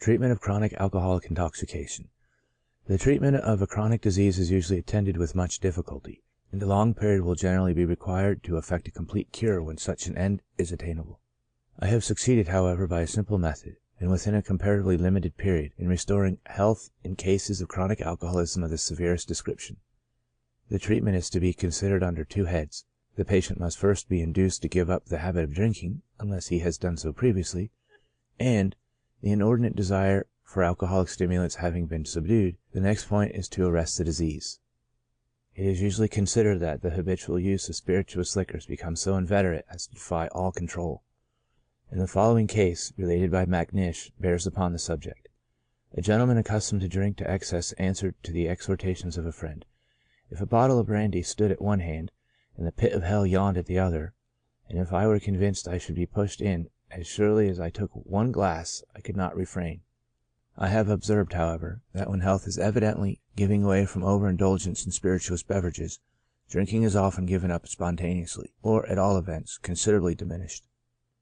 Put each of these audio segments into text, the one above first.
Treatment of chronic alcoholic intoxication. The treatment of a chronic disease is usually attended with much difficulty, and a long period will generally be required to effect a complete cure when such an end is attainable. I have succeeded, however, by a simple method, and within a comparatively limited period, in restoring health in cases of chronic alcoholism of the severest description. The treatment is to be considered under two heads. The patient must first be induced to give up the habit of drinking, unless he has done so previously, and, the inordinate desire for alcoholic stimulants having been subdued, the next point is to arrest the disease. It is usually considered that the habitual use of spirituous liquors becomes so inveterate as to defy all control. And the following case, related by Macnish, bears upon the subject. A gentleman accustomed to drink to excess answered to the exhortations of a friend, "If a bottle of brandy stood at one hand, and the pit of hell yawned at the other, and if I were convinced I should be pushed in, as surely as I took one glass, I could not refrain." I have observed, however, that when health is evidently giving way from overindulgence in spirituous beverages, drinking is often given up spontaneously, or, at all events, considerably diminished.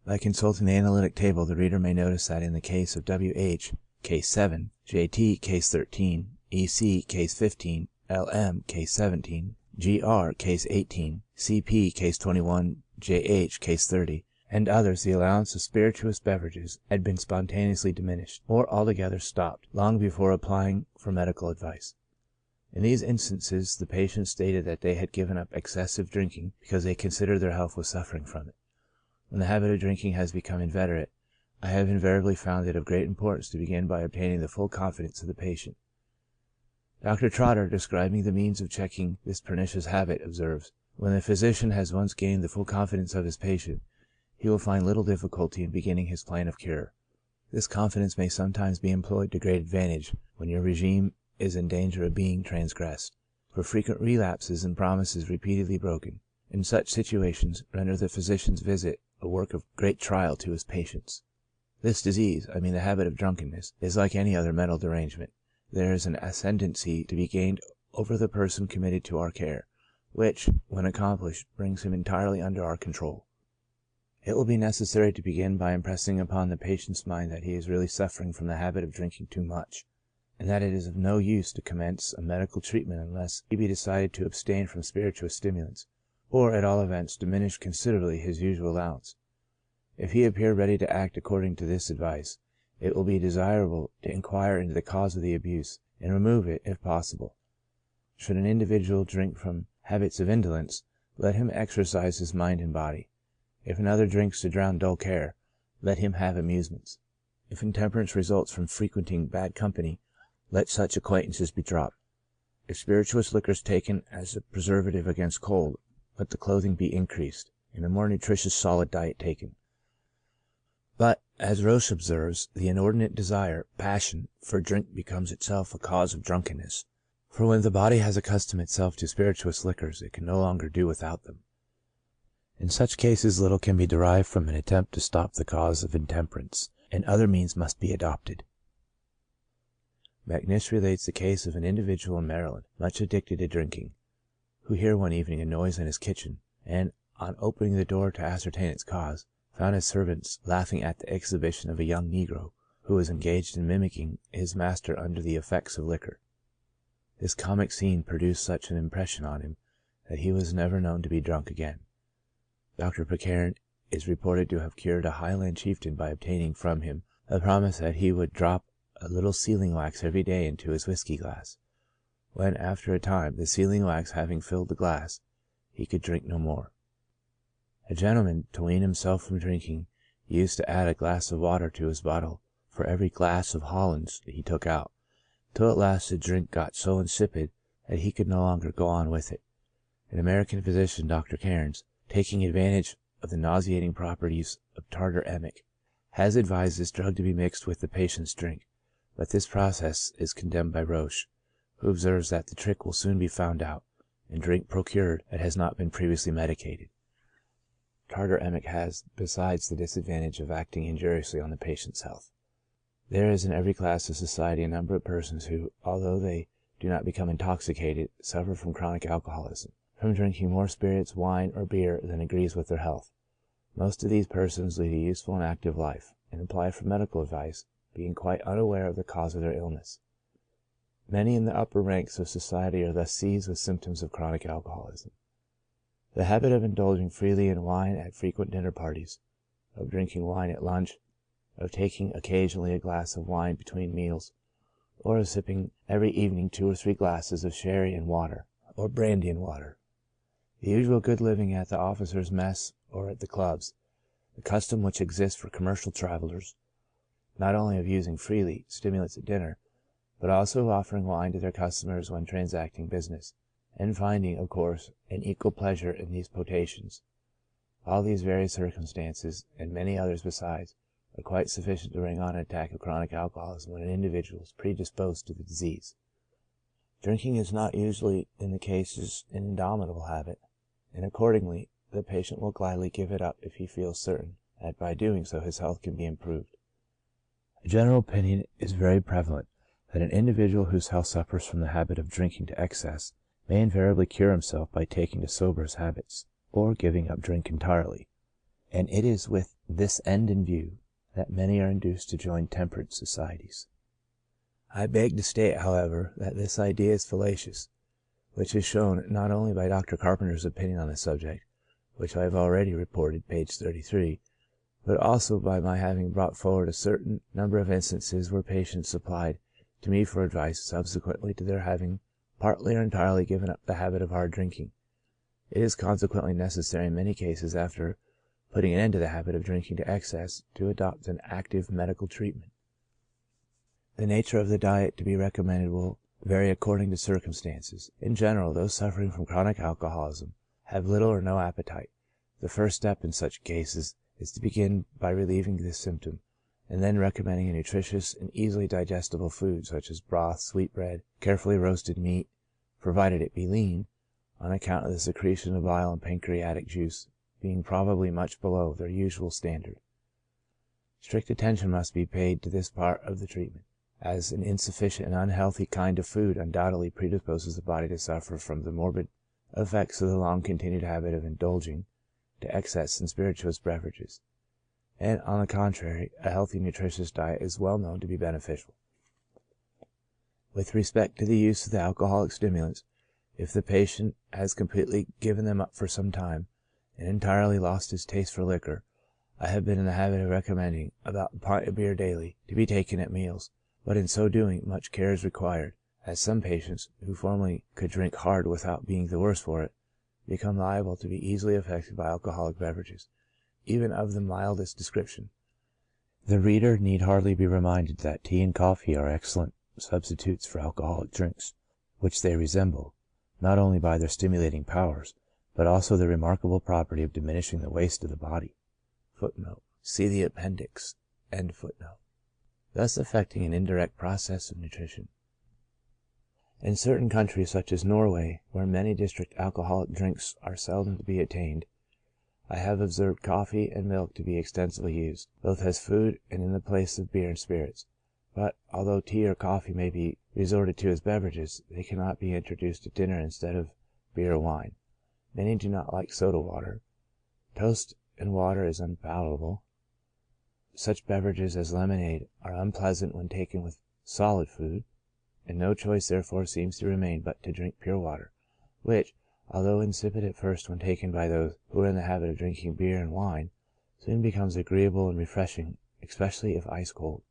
By consulting the analytic table, the reader may notice that in the case of W.H., Case 7, J.T., Case 13, E.C., Case 15, L.M., Case 17, G.R., Case 18, C.P., Case 21, J.H., Case 30, and others, the allowance of spirituous beverages had been spontaneously diminished, or altogether stopped, long before applying for medical advice. In these instances, the patients stated that they had given up excessive drinking because they considered their health was suffering from it. When the habit of drinking has become inveterate, I have invariably found it of great importance to begin by obtaining the full confidence of the patient. Dr. Trotter, describing the means of checking this pernicious habit, observes, "When the physician has once gained the full confidence of his patient, he will find little difficulty in beginning his plan of cure. This confidence may sometimes be employed to great advantage when your regime is in danger of being transgressed, for frequent relapses and promises repeatedly broken, in such situations, render the physician's visit a work of great trial to his patients. This disease, I mean the habit of drunkenness, is like any other mental derangement. There is an ascendancy to be gained over the person committed to our care, which, when accomplished, brings him entirely under our control. It will be necessary to begin by impressing upon the patient's mind that he is really suffering from the habit of drinking too much, and that it is of no use to commence a medical treatment unless he be decided to abstain from spirituous stimulants, or at all events diminish considerably his usual allowance. If he appear ready to act according to this advice, it will be desirable to inquire into the cause of the abuse, and remove it if possible. Should an individual drink from habits of indolence, let him exercise his mind and body. If another drinks to drown dull care, let him have amusements. If intemperance results from frequenting bad company, let such acquaintances be dropped. If spirituous liquors taken as a preservative against cold, let the clothing be increased, and a more nutritious solid diet taken. But, as Roche observes, the inordinate desire, passion, for drink becomes itself a cause of drunkenness, for when the body has accustomed itself to spirituous liquors, it can no longer do without them. In such cases little can be derived from an attempt to stop the cause of intemperance, and other means must be adopted. Macnish relates the case of an individual in Maryland, much addicted to drinking, who heard one evening a noise in his kitchen, and, on opening the door to ascertain its cause, found his servants laughing at the exhibition of a young negro, who was engaged in mimicking his master under the effects of liquor. This comic scene produced such an impression on him that he was never known to be drunk again. Dr. Pitcairn is reported to have cured a Highland chieftain by obtaining from him a promise that he would drop a little sealing wax every day into his whiskey glass, when, after a time, the sealing wax having filled the glass, he could drink no more. A gentleman, to wean himself from drinking, used to add a glass of water to his bottle for every glass of Hollands he took out, till at last the drink got so insipid that he could no longer go on with it. An American physician, Dr. Cairns, taking advantage of the nauseating properties of tartar emetic, has advised this drug to be mixed with the patient's drink, but this process is condemned by Roche, who observes that the trick will soon be found out, and drink procured that has not been previously medicated. Tartar emetic has, besides, the disadvantage of acting injuriously on the patient's health. There is in every class of society a number of persons who, although they do not become intoxicated, suffer from chronic alcoholism, from drinking more spirits, wine, or beer than agrees with their health. Most of these persons lead a useful and active life, and apply for medical advice being quite unaware of the cause of their illness. Many in the upper ranks of society are thus seized with symptoms of chronic alcoholism. The habit of indulging freely in wine at frequent dinner parties, of drinking wine at lunch, of taking occasionally a glass of wine between meals, or of sipping every evening 2 or 3 glasses of sherry and water, or brandy and water. The usual good living at the officers' mess or at the clubs, the custom which exists for commercial travelers, not only of using freely stimulants at dinner, but also of offering wine to their customers when transacting business, and finding, of course, an equal pleasure in these potations. All these various circumstances, and many others besides, are quite sufficient to bring on an attack of chronic alcoholism when an individual is predisposed to the disease. Drinking is not usually in the cases an indomitable habit, and accordingly the patient will gladly give it up if he feels certain that by doing so his health can be improved. A general opinion is very prevalent that an individual whose health suffers from the habit of drinking to excess may invariably cure himself by taking to sober his habits, or giving up drink entirely, and it is with this end in view that many are induced to join temperance societies. I beg to state, however, that this idea is fallacious, which is shown not only by Dr. Carpenter's opinion on the subject, which I have already reported, page 33, but also by my having brought forward a certain number of instances where patients applied to me for advice subsequently to their having partly or entirely given up the habit of hard drinking. It is consequently necessary in many cases, after putting an end to the habit of drinking to excess, to adopt an active medical treatment. The nature of the diet to be recommended will vary according to circumstances. In general, those suffering from chronic alcoholism have little or no appetite. The first step in such cases is to begin by relieving this symptom, and then recommending a nutritious and easily digestible food, such as broth, sweetbread, carefully roasted meat, provided it be lean, on account of the secretion of bile and pancreatic juice being probably much below their usual standard. Strict attention must be paid to this part of the treatment, as an insufficient and unhealthy kind of food undoubtedly predisposes the body to suffer from the morbid effects of the long-continued habit of indulging to excess in spirituous beverages, and on the contrary, a healthy nutritious diet is well known to be beneficial. With respect to the use of the alcoholic stimulants, if the patient has completely given them up for some time, and entirely lost his taste for liquor, I have been in the habit of recommending about a pint of beer daily to be taken at meals, but in so doing much care is required, as some patients, who formerly could drink hard without being the worse for it, become liable to be easily affected by alcoholic beverages, even of the mildest description. The reader need hardly be reminded that tea and coffee are excellent substitutes for alcoholic drinks, which they resemble, not only by their stimulating powers, but also the remarkable property of diminishing the waste of the body, see the appendix, thus affecting an indirect process of nutrition. In certain countries, such as Norway, where many district alcoholic drinks are seldom to be attained, I have observed coffee and milk to be extensively used, both as food and in the place of beer and spirits. But although tea or coffee may be resorted to as beverages, they cannot be introduced at dinner instead of beer or wine. Many do not like soda water. Toast and water is unpalatable. Such beverages as lemonade are unpleasant when taken with solid food, and no choice therefore seems to remain but to drink pure water, which, although insipid at first when taken by those who are in the habit of drinking beer and wine, soon becomes agreeable and refreshing, especially if ice cold.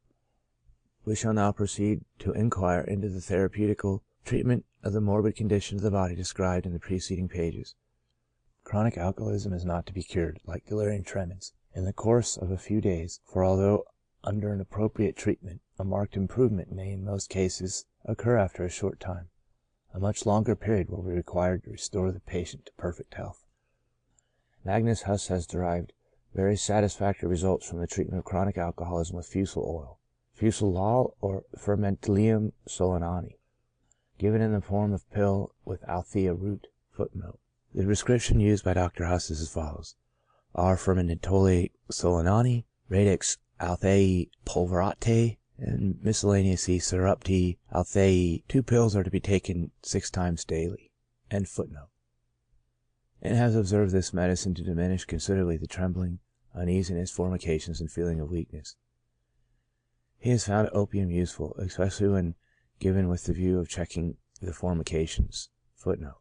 We shall now proceed to inquire into the therapeutical treatment of the morbid condition of the body described in the preceding pages. Chronic alcoholism is not to be cured, like delirium tremens, in the course of a few days, for although under an appropriate treatment, a marked improvement may in most cases occur after a short time, a much longer period will be required to restore the patient to perfect health. Magnus Huss has derived very satisfactory results from the treatment of chronic alcoholism with fusel oil, fusilol or fermentilium solanani, given in the form of pill with althea root. The prescription used by Dr. Huss is as follows: R. fermentole solanani, radix althea pulverate, and miscellaneous surrupti althea. 2 pills are to be taken 6 times daily. And has observed this medicine to diminish considerably the trembling, uneasiness, formications, and feeling of weakness. He has found opium useful, especially when given with the view of checking the formications. Footnote: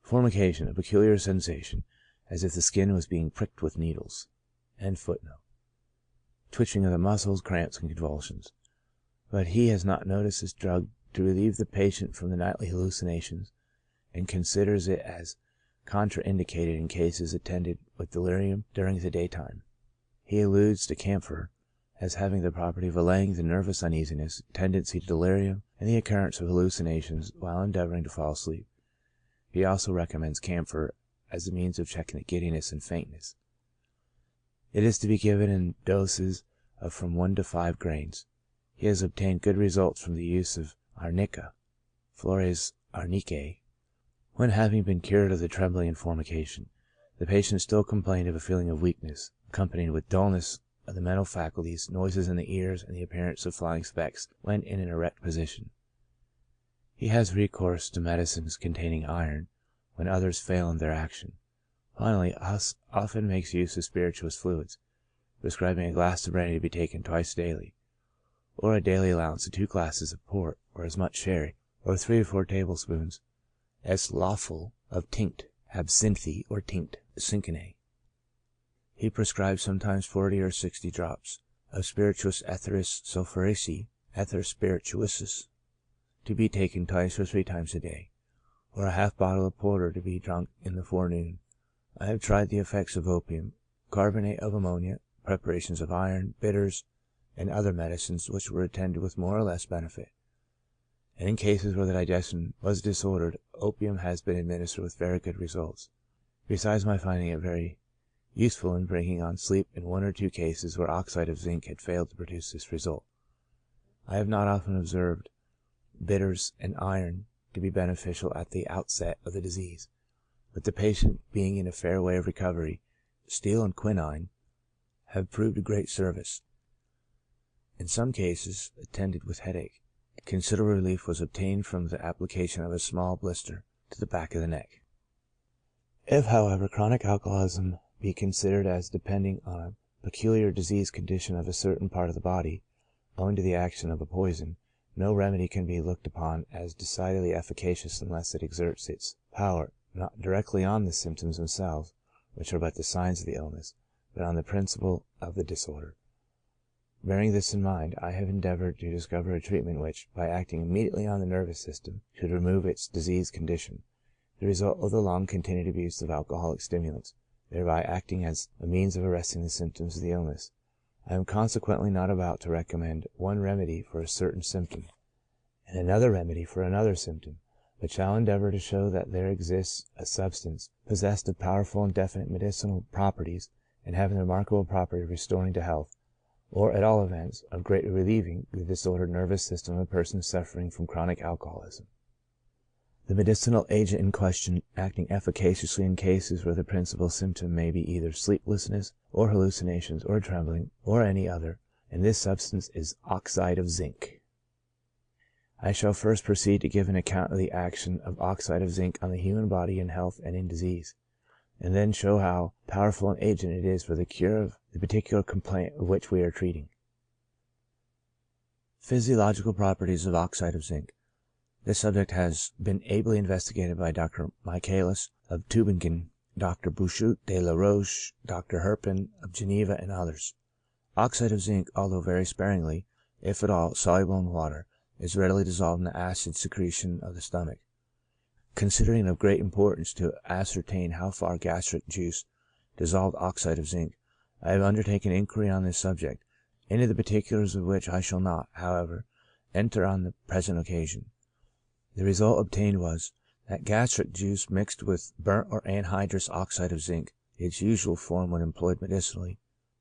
Formication, a peculiar sensation, as if the skin was being pricked with needles. End footnote. Twitching of the muscles, cramps, and convulsions. But he has not noticed this drug to relieve the patient from the nightly hallucinations, and considers it as contraindicated in cases attended with delirium during the daytime. He alludes to camphor as having the property of allaying the nervous uneasiness, tendency to delirium, and the occurrence of hallucinations while endeavoring to fall asleep. He also recommends camphor as a means of checking the giddiness and faintness. It is to be given in doses of from 1 to 5 grains. He has obtained good results from the use of arnica (Flores arnicae) when, having been cured of the trembling and formication, the patient still complained of a feeling of weakness, accompanied with dullness of the mental faculties, noises in the ears, and the appearance of flying specks when in an erect position. He has recourse to medicines containing iron when others fail in their action. Finally, often makes use of spirituous fluids, prescribing a glass of brandy to be taken twice daily, or a daily allowance of 2 glasses of port, or as much sherry, or 3 or 4 tablespoons, as lawful, of tinct absinthe or tinct cinchinae. He prescribes sometimes 40 or 60 drops of spirituous etheris sulphurici, ether spirituosus, to be taken twice or 3 times a day, or a half bottle of porter to be drunk in the forenoon. I have tried the effects of opium, carbonate of ammonia, preparations of iron, bitters, and other medicines which were attended with more or less benefit, and in cases where the digestion was disordered, opium has been administered with very good results, besides my finding it very useful in bringing on sleep in 1 or 2 cases where oxide of zinc had failed to produce this result. I have not often observed bitters and iron to be beneficial at the outset of the disease, but the patient being in a fair way of recovery, steel and quinine have proved a great service. In some cases, attended with headache, considerable relief was obtained from the application of a small blister to the back of the neck. If, however, chronic alcoholism be considered as depending on a peculiar disease condition of a certain part of the body, owing to the action of a poison, no remedy can be looked upon as decidedly efficacious unless it exerts its power not directly on the symptoms themselves, which are but the signs of the illness, but on the principle of the disorder. Bearing this in mind, I have endeavored to discover a treatment which, by acting immediately on the nervous system, should remove its diseased condition, the result of the long-continued abuse of alcoholic stimulants, thereby acting as a means of arresting the symptoms of the illness. I am consequently not about to recommend one remedy for a certain symptom, and another remedy for another symptom, but shall endeavor to show that there exists a substance possessed of powerful and definite medicinal properties, and having the remarkable property of restoring to health, or at all events, of greatly relieving the disordered nervous system of a person suffering from chronic alcoholism. The medicinal agent in question acting efficaciously in cases where the principal symptom may be either sleeplessness, or hallucinations, or trembling, or any other, and this substance is oxide of zinc. I shall first proceed to give an account of the action of oxide of zinc on the human body in health and in disease, and then show how powerful an agent it is for the cure of the particular complaint of which we are treating. Physiological properties of oxide of zinc. This subject has been ably investigated by Dr. Michaelis of Tübingen, Dr. Bouchut de la Roche, Dr. Herpin of Geneva, and others. Oxide of zinc, although very sparingly, if at all, soluble in water, is readily dissolved in the acid secretion of the stomach. Considering it of great importance to ascertain how far gastric juice dissolved oxide of zinc, I have undertaken inquiry on this subject, into the particulars of which I shall not, however, enter on the present occasion. The result obtained was, that gastric juice mixed with burnt or anhydrous oxide of zinc, its usual form when employed medicinally,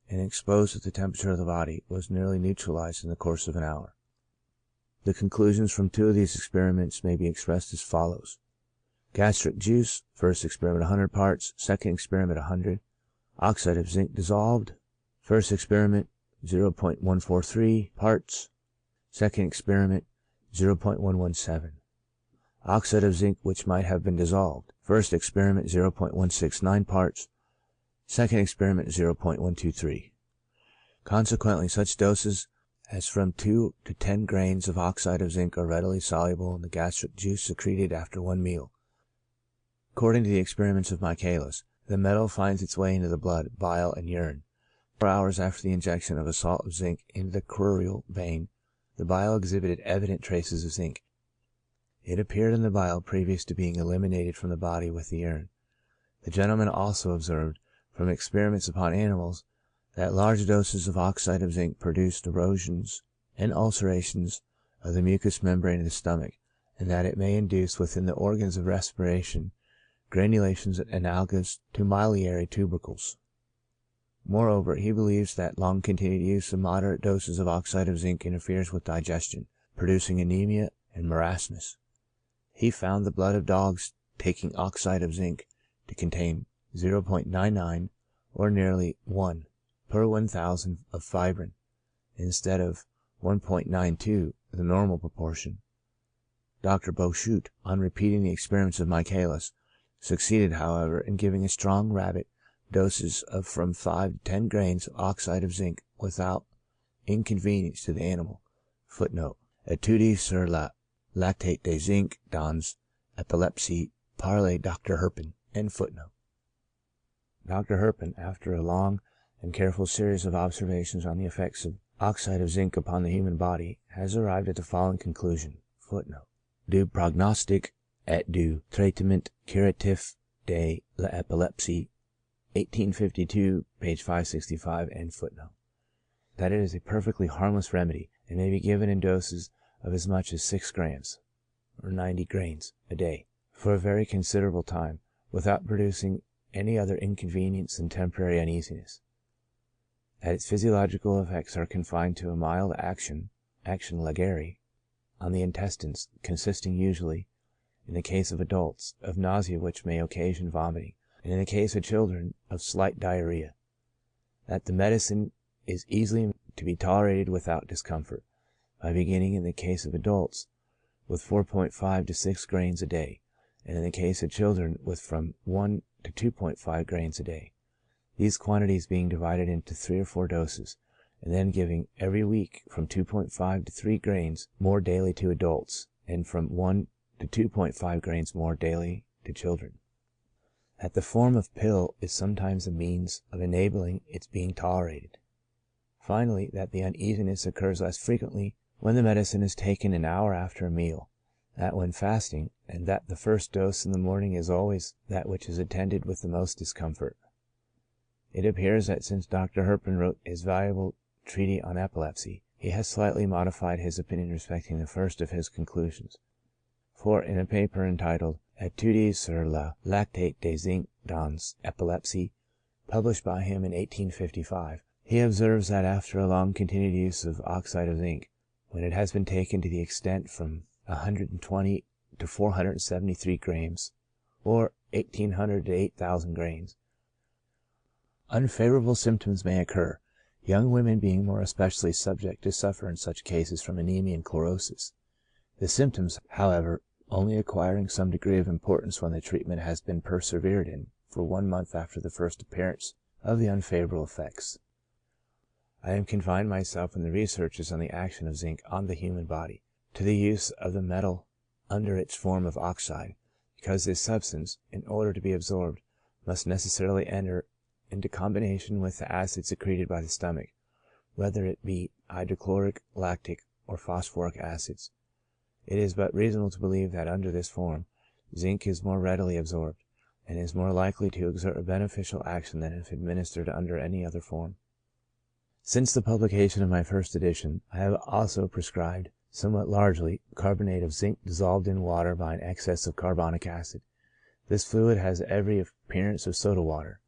and exposed at the temperature of the body, was nearly neutralized in the course of an hour. The conclusions from 2 of these experiments may be expressed as follows. Gastric juice, first experiment 100 parts, second experiment 100. Oxide of zinc dissolved, first experiment 0.143 parts, second experiment 0.117. Oxide of zinc which might have been dissolved, first experiment 0.169 parts, second experiment 0.123. Consequently, such doses as from 2 to 10 grains of oxide of zinc are readily soluble in the gastric juice secreted after one meal. According to the experiments of Michaelis, the metal finds its way into the blood, bile, and urine. 4 hours after the injection of a salt of zinc into the crural vein, the bile exhibited evident traces of zinc. It appeared in the bile previous to being eliminated from the body with the urine. The gentleman also observed, from experiments upon animals, that large doses of oxide of zinc produced erosions and ulcerations of the mucous membrane of the stomach, and that it may induce within the organs of respiration granulations analogous to miliary tubercles. Moreover, he believes that long-continued use of moderate doses of oxide of zinc interferes with digestion, producing anemia and marasmus. He found the blood of dogs taking oxide of zinc to contain 0.99 or nearly 1 per 1,000 of fibrin, instead of 1.92, the normal proportion. Dr. Boschut, on repeating the experiments of Michaelis, succeeded, however, in giving a strong rabbit doses of from 5 to 10 grains of oxide of zinc without inconvenience to the animal. Footnote: Études sur la lactate de zinc dans epilepsie par le Dr. Herpin. End footnote. Dr. Herpin, after a long and careful series of observations on the effects of oxide of zinc upon the human body, has arrived at the following conclusion. Footnote: Du prognostic et du traitement curatif de l'épilepsie, 1852, page 565, end footnote. That it is a perfectly harmless remedy, and may be given in doses of as much as 6 grams, or 90 grains, a day, for a very considerable time, without producing any other inconvenience than temporary uneasiness. That its physiological effects are confined to a mild action legere, on the intestines, consisting usually, in the case of adults, of nausea which may occasion vomiting, and in the case of children, of slight diarrhea. That the medicine is easily to be tolerated without discomfort, by beginning in the case of adults with 4.5 to 6 grains a day, and in the case of children with from 1 to 2.5 grains a day, these quantities being divided into 3 or 4 doses, and then giving every week from 2.5 to 3 grains more daily to adults, and from 1 to 2.5 grains more daily to children. That the form of pill is sometimes a means of enabling its being tolerated. Finally, that the uneasiness occurs less frequently when the medicine is taken an hour after a meal, that when fasting, and that the first dose in the morning is always that which is attended with the most discomfort. It appears that since Dr. Herpin wrote his valuable treatise on epilepsy, he has slightly modified his opinion respecting the first of his conclusions. For in a paper entitled Études sur la lactate de zinc dans epilepsie, published by him in 1855, he observes that after a long continued use of oxide of zinc, when it has been taken to the extent from 120 to 473 grams, or 1,800 to 8,000 grains, unfavorable symptoms may occur, young women being more especially subject to suffer in such cases from anemia and chlorosis. The symptoms, however, only acquiring some degree of importance when the treatment has been persevered in for 1 month after the first appearance of the unfavorable effects. I have confined myself in the researches on the action of zinc on the human body to the use of the metal under its form of oxide, because this substance, in order to be absorbed, must necessarily enter into combination with the acid secreted by the stomach, whether it be hydrochloric, lactic, or phosphoric acids. It is but reasonable to believe that under this form, zinc is more readily absorbed, and is more likely to exert a beneficial action than if administered under any other form. Since the publication of my first edition, I have also prescribed, somewhat largely, carbonate of zinc dissolved in water by an excess of carbonic acid. This fluid has every appearance of soda water.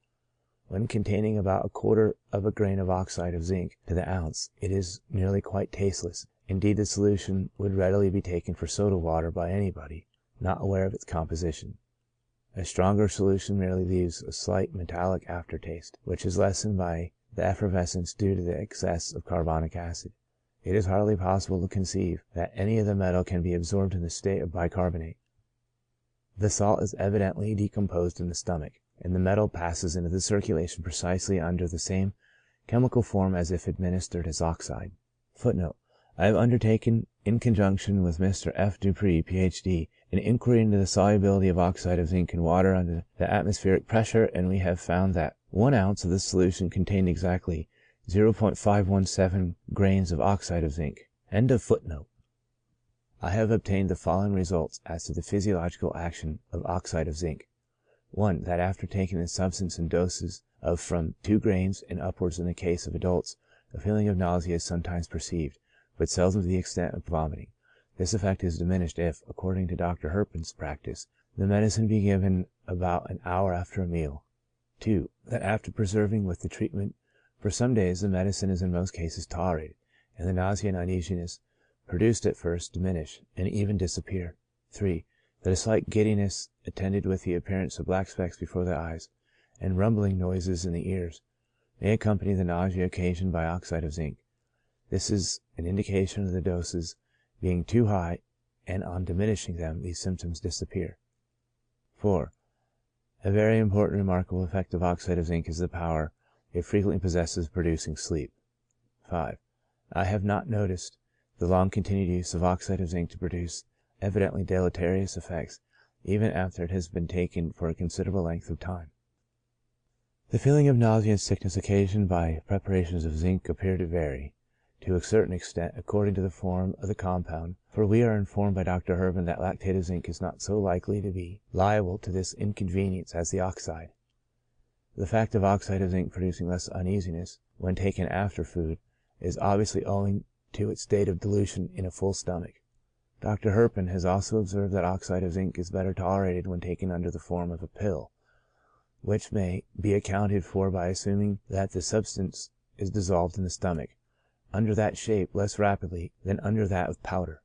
When containing about 1/4 of a grain of oxide of zinc to the ounce, it is nearly quite tasteless. Indeed, the solution would readily be taken for soda water by anybody not aware of its composition. A stronger solution merely leaves a slight metallic aftertaste, which is lessened by the effervescence due to the excess of carbonic acid. It is hardly possible to conceive that any of the metal can be absorbed in the state of bicarbonate. The salt is evidently decomposed in the stomach, and the metal passes into the circulation precisely under the same chemical form as if administered as oxide. Footnote: I have undertaken, in conjunction with Mr. F. Dupree, Ph.D., an inquiry into the solubility of oxide of zinc in water under the atmospheric pressure, and we have found that 1 ounce of this solution contained exactly 0.517 grains of oxide of zinc. End of footnote. I have obtained the following results as to the physiological action of oxide of zinc. 1. That after taking the substance in doses of from 2 grains and upwards in the case of adults, a feeling of nausea is sometimes perceived, but seldom to the extent of vomiting. This effect is diminished if, according to Dr. Herpin's practice, the medicine be given about an hour after a meal. 2. That after persevering with the treatment for some days, the medicine is in most cases tolerated, and the nausea and uneasiness produced at first diminish and even disappear. 3. That a slight giddiness, attended with the appearance of black specks before the eyes, and rumbling noises in the ears, may accompany the nausea occasioned by oxide of zinc. This is an indication of the doses being too high, and on diminishing them, these symptoms disappear. 4. A very important and remarkable effect of oxide of zinc is the power it frequently possesses of producing sleep. 5. I have not noticed the long continued use of oxide of zinc to produce evidently deleterious effects, even after it has been taken for a considerable length of time. The feeling of nausea and sickness occasioned by preparations of zinc appear to vary, to a certain extent, according to the form of the compound, for we are informed by Dr. Herpin that lactate of zinc is not so likely to be liable to this inconvenience as the oxide. The fact of oxide of zinc producing less uneasiness when taken after food is obviously owing to its state of dilution in a full stomach. Dr. Herpin has also observed that oxide of zinc is better tolerated when taken under the form of a pill, which may be accounted for by assuming that the substance is dissolved in the stomach, under that shape, less rapidly than under that of powder.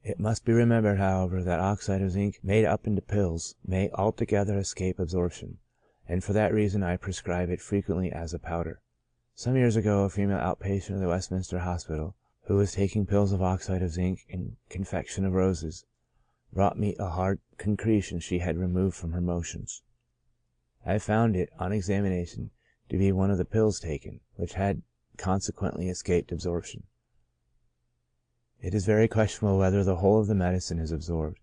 It must be remembered, however, that oxide of zinc made up into pills may altogether escape absorption, and for that reason I prescribe it frequently as a powder. Some years ago, a female outpatient of the Westminster Hospital, who was taking pills of oxide of zinc and confection of roses, brought me a hard concretion she had removed from her motions. I found it, on examination, to be one of the pills taken, which had consequently escaped absorption. It is very questionable whether the whole of the medicine is absorbed,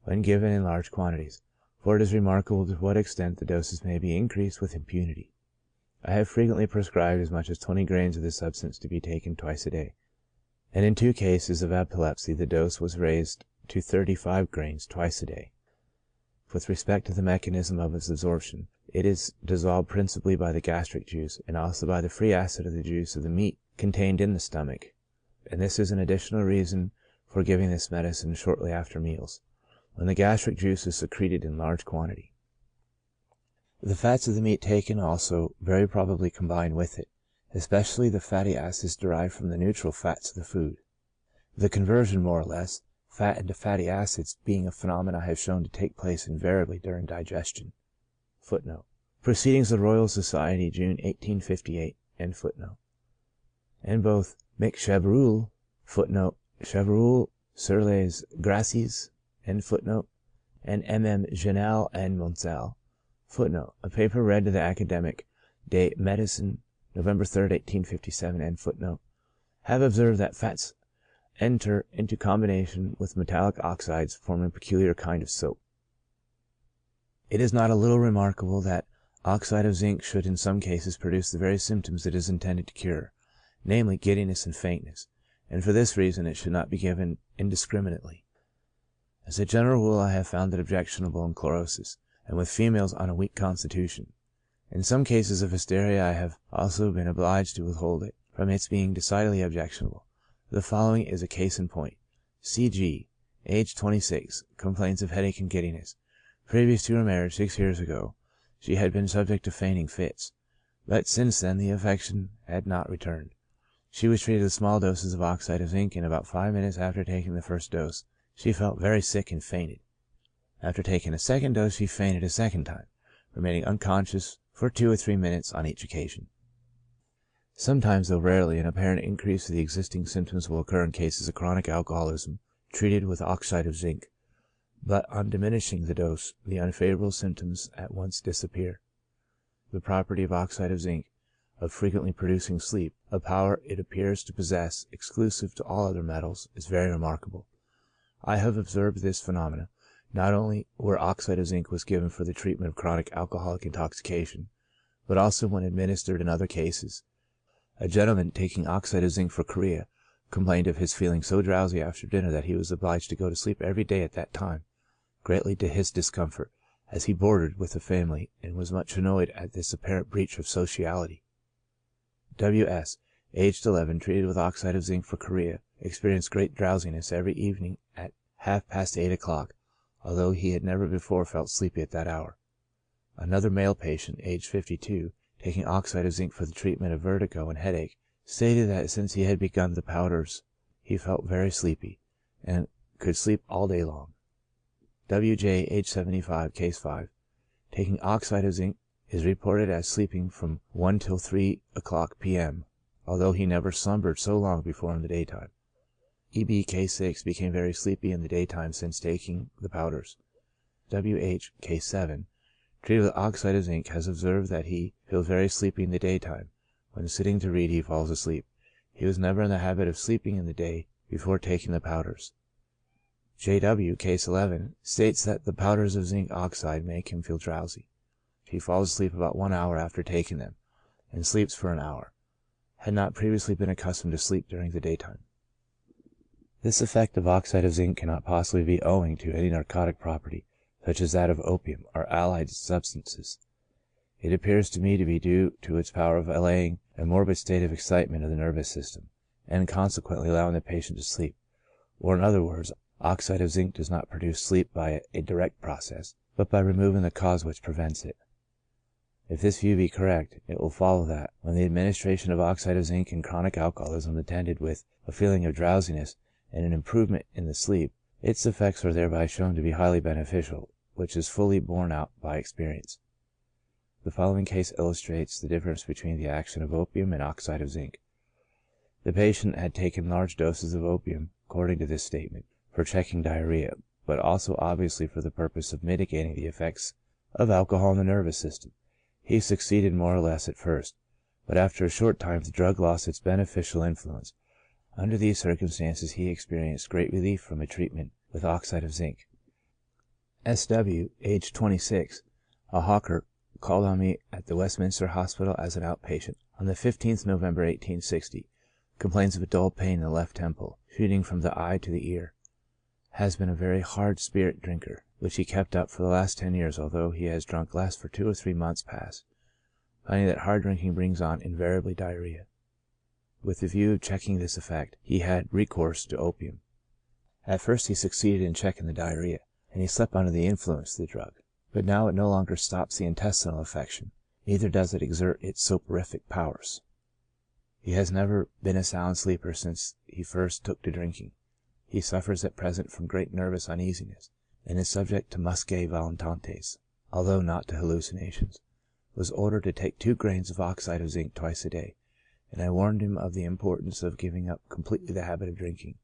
when given in large quantities, for it is remarkable to what extent the doses may be increased with impunity. I have frequently prescribed as much as 20 grains of this substance to be taken twice a day, and in 2 cases of epilepsy the dose was raised to 35 grains twice a day. With respect to the mechanism of its absorption, it is dissolved principally by the gastric juice, and also by the free acid of the juice of the meat contained in the stomach, and this is an additional reason for giving this medicine shortly after meals, when the gastric juice is secreted in large quantity. The fats of the meat taken also very probably combine with it, especially the fatty acids derived from the neutral fats of the food. The conversion, more or less, fat into fatty acids being a phenomenon I have shown to take place invariably during digestion. Footnote: Proceedings of the Royal Society, June 1858, end footnote. And both McCheverul, footnote, Chevreul sur les Gracies, end footnote, and MM. Genal and Monsal, footnote, a paper read to the Academic de Medicine, November 3, 1857, end footnote, have observed that fats enter into combination with metallic oxides, forming a peculiar kind of soap. It is not a little remarkable that oxide of zinc should in some cases produce the very symptoms it is intended to cure, namely giddiness and faintness, and for this reason it should not be given indiscriminately. As a general rule, I have found it objectionable in chlorosis, and with females on a weak constitution. In some cases of hysteria I have also been obliged to withhold it, from its being decidedly objectionable. The following is a case in point. C.G., age 26, complains of headache and giddiness. Previous to her marriage 6 years ago, she had been subject to fainting fits, but since then the affection had not returned. She was treated with small doses of oxide of zinc, and about 5 minutes after taking the first dose, she felt very sick and fainted. After taking a second dose, she fainted a second time, remaining unconscious for 2 or 3 minutes on each occasion. Sometimes, though rarely, an apparent increase of the existing symptoms will occur in cases of chronic alcoholism treated with oxide of zinc, but on diminishing the dose, the unfavorable symptoms at once disappear. The property of oxide of zinc, of frequently producing sleep, a power it appears to possess exclusive to all other metals, is very remarkable. I have observed this phenomena not only where oxide of zinc was given for the treatment of chronic alcoholic intoxication, but also when administered in other cases. A gentleman taking oxide of zinc for chorea complained of his feeling so drowsy after dinner that he was obliged to go to sleep every day at that time, greatly to his discomfort, as he boarded with a family and was much annoyed at this apparent breach of sociality. W.S., aged 11, treated with oxide of zinc for chorea, experienced great drowsiness every evening at 8:30, although he had never before felt sleepy at that hour. Another male patient, aged 52, taking oxide of zinc for the treatment of vertigo and headache, stated that since he had begun the powders he felt very sleepy, and could sleep all day long. W.J., age 75, case 5, taking oxide of zinc, is reported as sleeping from 1 till 3:00 p.m., although he never slumbered so long before in the daytime. E.B., case 6, became very sleepy in the daytime since taking the powders. W.H., case 7, treated with oxide of zinc, has observed that he feels very sleepy in the daytime. When sitting to read he falls asleep. He was never in the habit of sleeping in the day before taking the powders. J.W., case 11, states that the powders of zinc oxide make him feel drowsy. He falls asleep about 1 hour after taking them, and sleeps for an hour. Had not previously been accustomed to sleep during the daytime. This effect of oxide of zinc cannot possibly be owing to any narcotic property, such as that of opium or allied substances. It appears to me to be due to its power of allaying a morbid state of excitement of the nervous system, and consequently allowing the patient to sleep, or in other words, oxide of zinc does not produce sleep by a direct process, but by removing the cause which prevents it. If this view be correct, it will follow that, when the administration of oxide of zinc in chronic alcoholism attended with a feeling of drowsiness and an improvement in the sleep, its effects are thereby shown to be highly beneficial, which is fully borne out by experience. The following case illustrates the difference between the action of opium and oxide of zinc. The patient had taken large doses of opium, according to this statement, for checking diarrhea, but also obviously for the purpose of mitigating the effects of alcohol in the nervous system. He succeeded more or less at first, but after a short time the drug lost its beneficial influence. Under these circumstances he experienced great relief from a treatment with oxide of zinc. S.W., aged 26, a hawker, called on me at the Westminster Hospital as an outpatient on the 15th November 1860. Complains of a dull pain in the left temple, shooting from the eye to the ear. Has been a very hard spirit drinker, which he kept up for the last 10 years, although he has drunk less for 2 or 3 months past, finding that hard drinking brings on invariably diarrhea. With the view of checking this effect, he had recourse to opium. At first he succeeded in checking the diarrhea, and he slept under the influence of the drug. But now it no longer stops the intestinal affection, neither does it exert its soporific powers. He has never been a sound sleeper since he first took to drinking. He suffers at present from great nervous uneasiness, and is subject to muscae volitantes, although not to hallucinations. Was ordered to take 2 grains of oxide of zinc twice a day, and I warned him of the importance of giving up completely the habit of drinking.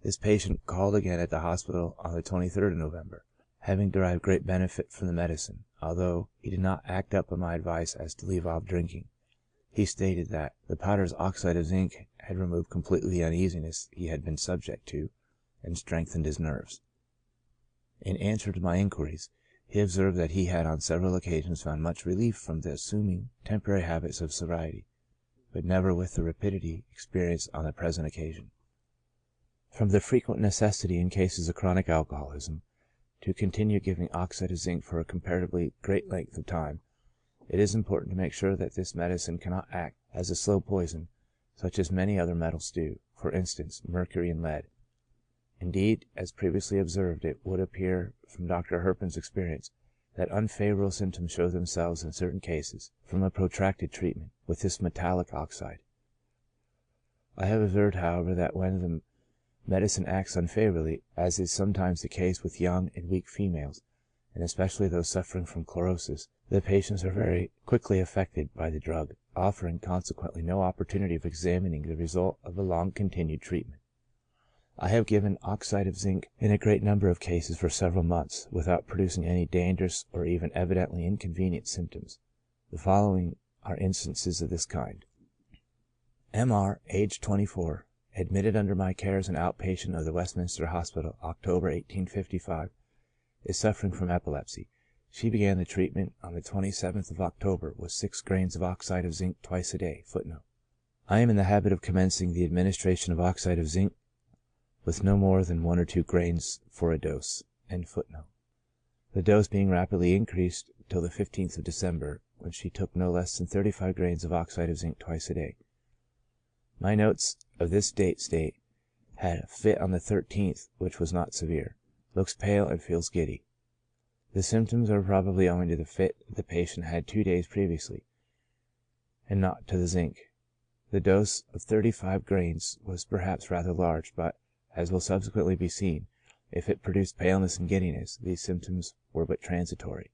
This patient called again at the hospital on the 23rd of November, having derived great benefit from the medicine, although he did not act up on my advice as to leave off drinking. He stated that the powder's oxide of zinc had removed completely the uneasiness he had been subject to, and strengthened his nerves. In answer to my inquiries, he observed that he had on several occasions found much relief from the assuming temporary habits of sobriety, but never with the rapidity experienced on the present occasion. From the frequent necessity in cases of chronic alcoholism to continue giving oxide of zinc for a comparatively great length of time, it is important to make sure that this medicine cannot act as a slow poison, such as many other metals do, for instance, mercury and lead. Indeed, as previously observed, it would appear from Dr. Herpin's experience that unfavorable symptoms show themselves in certain cases from a protracted treatment with this metallic oxide. I have observed, however, that when the medicine acts unfavorably, as is sometimes the case with young and weak females, and especially those suffering from chlorosis, the patients are very quickly affected by the drug, offering consequently no opportunity of examining the result of a long-continued treatment. I have given oxide of zinc in a great number of cases for several months, without producing any dangerous or even evidently inconvenient symptoms. The following are instances of this kind. M.R., age 24, admitted under my care as an outpatient of the Westminster Hospital, October 1855, is suffering from epilepsy. She began the treatment on the 27th of October with 6 grains of oxide of zinc twice a day. Footnote: I am in the habit of commencing the administration of oxide of zinc with no more than 1 or 2 grains for a dose. End footnote. The dose being rapidly increased till the 15th of December, when she took no less than 35 grains of oxide of zinc twice a day. My notes of this date state, had a fit on the 13th, which was not severe. Looks pale and feels giddy. The symptoms are probably owing to the fit the patient had 2 days previously, and not to the zinc. The dose of 35 grains was perhaps rather large, but, as will subsequently be seen, if it produced paleness and giddiness, these symptoms were but transitory.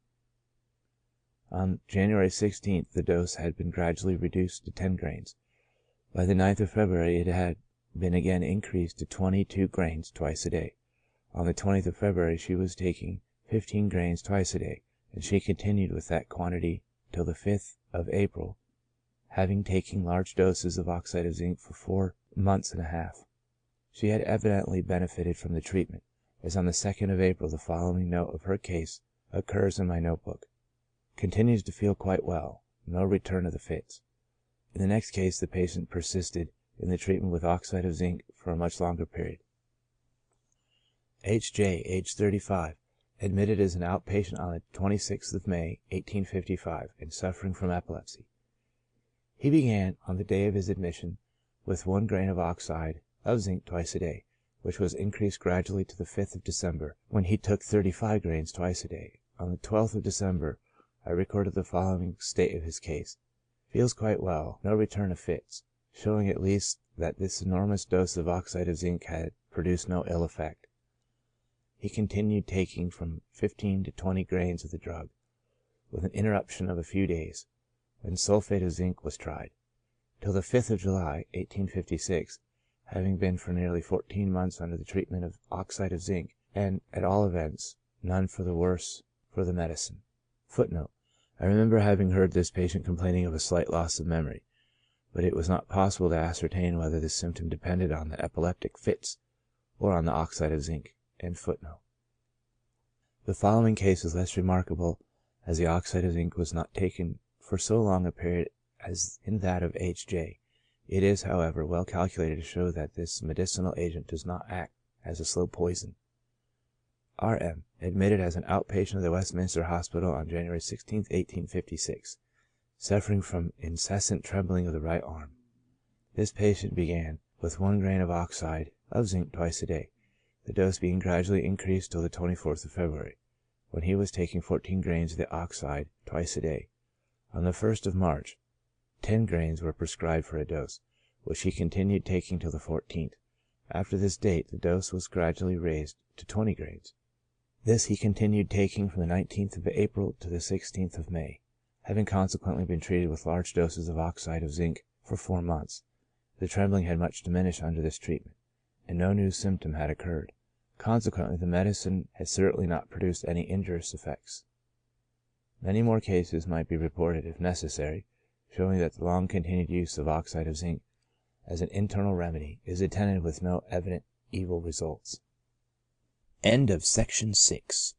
On January 16th, the dose had been gradually reduced to 10 grains. By the 9th of February, it had been again increased to 22 grains twice a day. On the 20th of February, she was taking 15 grains twice a day, and she continued with that quantity till the 5th of April, having taken large doses of oxide of zinc for 4 months and a half. She had evidently benefited from the treatment, as on the 2nd of April the following note of her case occurs in my notebook: continues to feel quite well, no return of the fits. In the next case, the patient persisted in the treatment with oxide of zinc for a much longer period. H.J., age 35, admitted as an outpatient on the 26th of May, 1855, and suffering from epilepsy. He began, on the day of his admission, with 1 grain of oxide of zinc twice a day, which was increased gradually to the 5th of December, when he took 35 grains twice a day. On the 12th of December, I recorded the following state of his case: feels quite well, no return of fits, showing at least that this enormous dose of oxide of zinc had produced no ill effect. He continued taking from 15 to 20 grains of the drug, with an interruption of a few days, when sulfate of zinc was tried, till the 5th of July, 1856, having been for nearly 14 months under the treatment of oxide of zinc, and, at all events, none the worse for the medicine. Footnote: I remember having heard this patient complaining of a slight loss of memory, but it was not possible to ascertain whether this symptom depended on the epileptic fits or on the oxide of zinc. End footnote. The following case is less remarkable, as the oxide of zinc was not taken for so long a period as in that of H.J. It is, however, well calculated to show that this medicinal agent does not act as a slow poison. R.M., admitted as an outpatient of the Westminster Hospital on January 16, 1856, suffering from incessant trembling of the right arm. This patient began with 1 grain of oxide of zinc twice a day, the dose being gradually increased till the 24th of February, when he was taking 14 grains of the oxide twice a day. On the 1st of March, 10 grains were prescribed for a dose, which he continued taking till the 14th. After this date, the dose was gradually raised to 20 grains. This he continued taking from the 19th of April to the 16th of May, having consequently been treated with large doses of oxide of zinc for 4 months. The trembling had much diminished under this treatment, and no new symptom had occurred. Consequently, the medicine had certainly not produced any injurious effects. Many more cases might be reported if necessary, showing that the long-continued use of oxide of zinc as an internal remedy is attended with no evident evil results. End of Section 6.